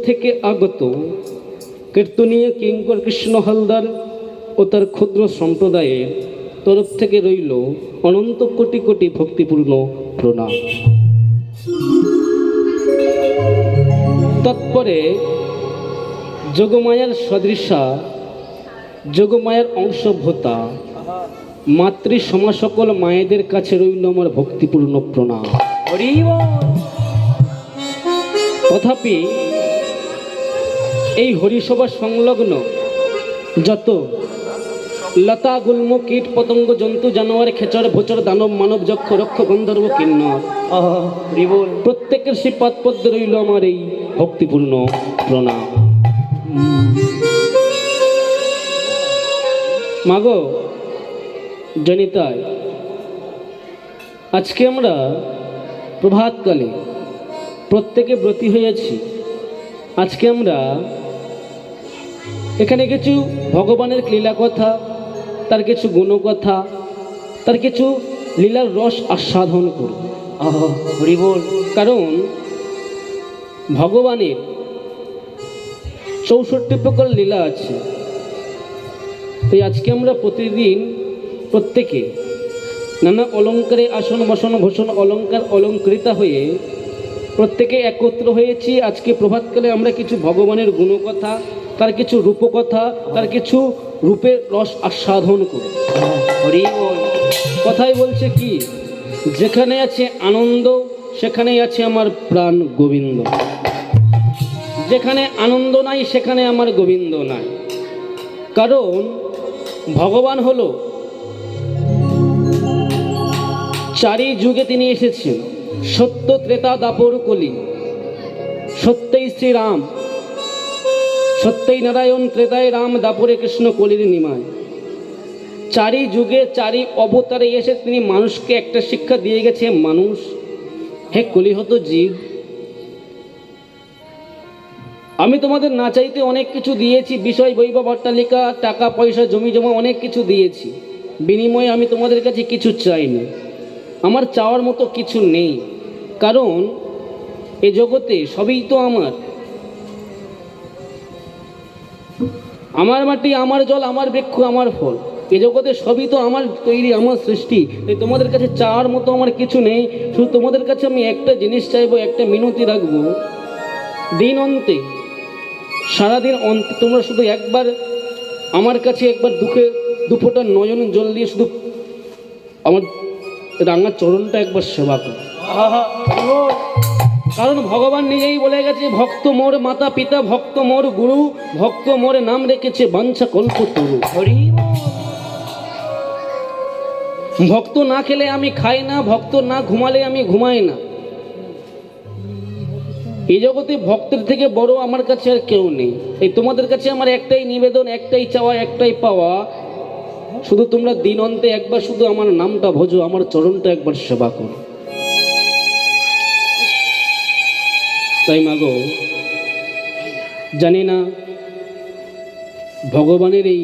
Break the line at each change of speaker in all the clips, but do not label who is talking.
থেকে আগত কীর্তনীয় কিঙ্কর কৃষ্ণ হালদার ও তার ক্ষুদ্র সম্প্রদায়ের তরফ থেকে রইল অনন্ত কোটি কোটি ভক্তিপূর্ণ প্রণাম। তৎপরে যোগমায়ার সদৃশা, যোগমায়ার অংশভূতা মাতৃ সমা সকল মায়েদের কাছে রইল আমার ভক্তিপূর্ণ প্রণাম। তথাপি এই হরিসভা সংলগ্ন যত লতা গুল্ম কীট পতঙ্গ জন্তু জানোয়ার খেচর ভোচর দানব মানব যক্ষ রক্ষ গন্ধর্ব কিন্নর প্রত্যেকের শ্রীপাদ পদ্মে রইল আমার এই ভক্তিপূর্ণ প্রণাম। মাগো জনিতায়, আজকে আমরা প্রভাতকালে প্রত্যেকে ব্রতী হয়েছি। আজকে আমরা এখানে কিছু ভগবানের লীলা কথা, তার কিছু গুণকথা, তার কিছু লীলার রস আস্বাদন করব। হরি বল। কারণ ভগবানের 64 প্রকার লীলা আছে। তাই আজকে আমরা প্রতিদিন প্রত্যেকে নানা অলঙ্কারে আসন বসন ভূষণ অলঙ্কার অলঙ্কৃতা হয়ে প্রত্যেকে একত্র হয়েছি। আজকে প্রভাতকালে আমরা কিছু ভগবানের গুণকথা, তার কিছু রূপকথা, তার কিছু রূপের রস আস্বাদন করি। হরি বল। কথাই বলছে কি, যেখানে আছে আনন্দ সেখানেই আছে আমার প্রাণ গোবিন্দ, যেখানে আনন্দ নাই সেখানে আমার গোবিন্দ নাই। কারণ ভগবান হলো চারি যুগে তিনি এসেছেন। সত্য ত্রেতা দাপর কলি, সত্যই শ্রীরাম, সত্যই নারায়ণ, ত্রেতায় রাম, দাপরে কৃষ্ণ, কলির নিমায়। চারি যুগে চারি অবতারে এসে তিনি মানুষকে একটা শিক্ষা দিয়ে গেছে, মানুষ হে কলিহত জীব, আমি তোমাদের না চাইতে অনেক কিছু দিয়েছি, বিষয় বৈভব অট্টালিকা টাকা পয়সা জমি জমা অনেক কিছু দিয়েছি, বিনিময়ে আমি তোমাদের কাছে কিছু চাইনি। আমার চাওয়ার মতো কিছু নেই, কারণ এ জগতে সবই তো আমার। আমার মাটি, আমার জল, আমার বৃক্ষ, আমার ফল, এ জগতে সবই তো আমার তৈরি, আমার সৃষ্টি। তাই তোমাদের কাছে চাওয়ার মতো আমার কিছু নেই। শুধু তোমাদের কাছে আমি একটা জিনিস চাইবো, একটা মিনতি রাখবো, দিন অন্তে, সারাদিন অন্তে তোমরা শুধু একবার আমার কাছে একবার দুফোটা নয়ন জল দিয়ে শুধু আমার রাঙা চরণটা একবার সেবা করো। কারণ ভগবান নিজেই বলে গেছে, ভক্ত মোর মাতা পিতা, ভক্ত মোর গুরু, ভক্ত মোর নাম রেখেছে বাঞ্ছা কল্পতরু। ভক্ত না খেলে আমি খাই না, ভক্ত না ঘুমালে আমি ঘুমাই না। এই জগতে ভক্তের থেকে বড় আমার কাছে আর কেউ নেই। এই তোমাদের কাছে আমার একটাই নিবেদন, একটাই চাওয়া, একটাই পাওয়া, শুধু তোমরা দিন অন্তে একবার শুধু আমার নামটা ভোজো, আমার চরণটা একবার সেবা করো। তাই মাগো, জানি না ভগবানের এই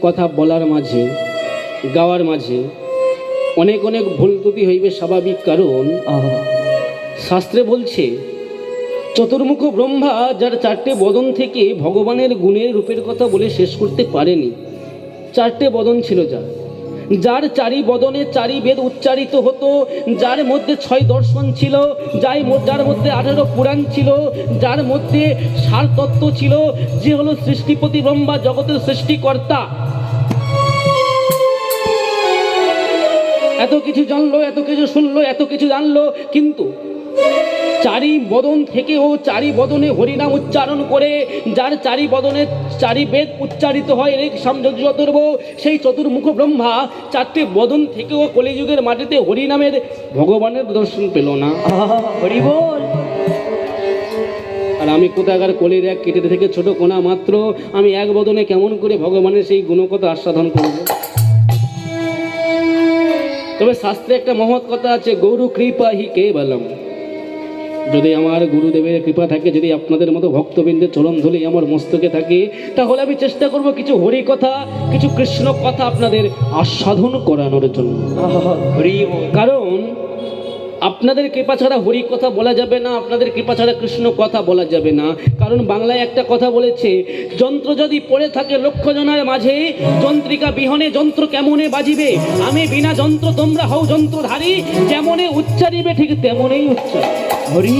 কথা বলার মাঝে, গাওয়ার মাঝে অনেক অনেক ভুল ত্রুটি হইবে স্বাভাবিক। কারণ শাস্ত্রে বলছে, চতুর্মুখ ব্রহ্মা যার 4টে বদন থেকে ভগবানের গুণের রূপের কথা বলে শেষ করতে পারেনি। 4টে বদন ছিল যার চারি বদনে চারি বেদ উচ্চারিত হতো, যার মধ্যে 6 দর্শন ছিল, যার মধ্যে 18 পুরাণ ছিল, যার মধ্যে সার তত্ত্ব ছিল, যে হলো সৃষ্টিপতি ব্রহ্মা, জগতের সৃষ্টিকর্তা। এত কিছু জানলো, এত কিছু শুনলো, এত কিছু জানলো, কিন্তু চারি বদন থেকেও চারি বদনে হরিনাম উচ্চারণ করে, যার চারি বদনে চারি বেদ উচ্চারিত হয়, ঋক সাম যজুঃ অথর্ব, সেই চতুর্মুখ ব্রহ্মা 4টে বদন থেকেও কলিযুগের মাটিতে হরিনামের ভগবানের দর্শন পেল না। হরি বল। আর আমি কোথাকার কলির এক কেটে থেকে ছোট কোনা মাত্র, আমি এক বদনে কেমন করে ভগবানের সেই গুণকথা আস্বাদন করব? তবে শাস্ত্রে একটা মহৎ কথা আছে, গৌরু কৃপা হি কেবলম। যদি আমার গুরুদেবের কৃপা থাকে, যদি আপনাদের মতো ভক্তবৃন্দের চরণ ধুলি আমার মস্তকে থাকে, তাহলে আমি চেষ্টা করব কিছু হরি কথা, কিছু কৃষ্ণ কথা আপনাদের আস্বাদন করানোর জন্য। কারণ আপনাদের কৃপা ছাড়া হরি কথা বলা যাবে না, আপনাদের কৃপা ছাড়া কৃষ্ণ কথা বলা যাবে না। কারণ বাংলায় একটা কথা বলেছে, যন্ত্র যদি পড়ে থাকে লক্ষ জনের মাঝে, যন্ত্রিকা বিহনে যন্ত্র কেমনে বাজিবে। আমি বিনা যন্ত্র তোমরা হও যন্ত্রধারী, যেমনে উচ্চারিবে ঠিক তেমনই উচ্চার। হরি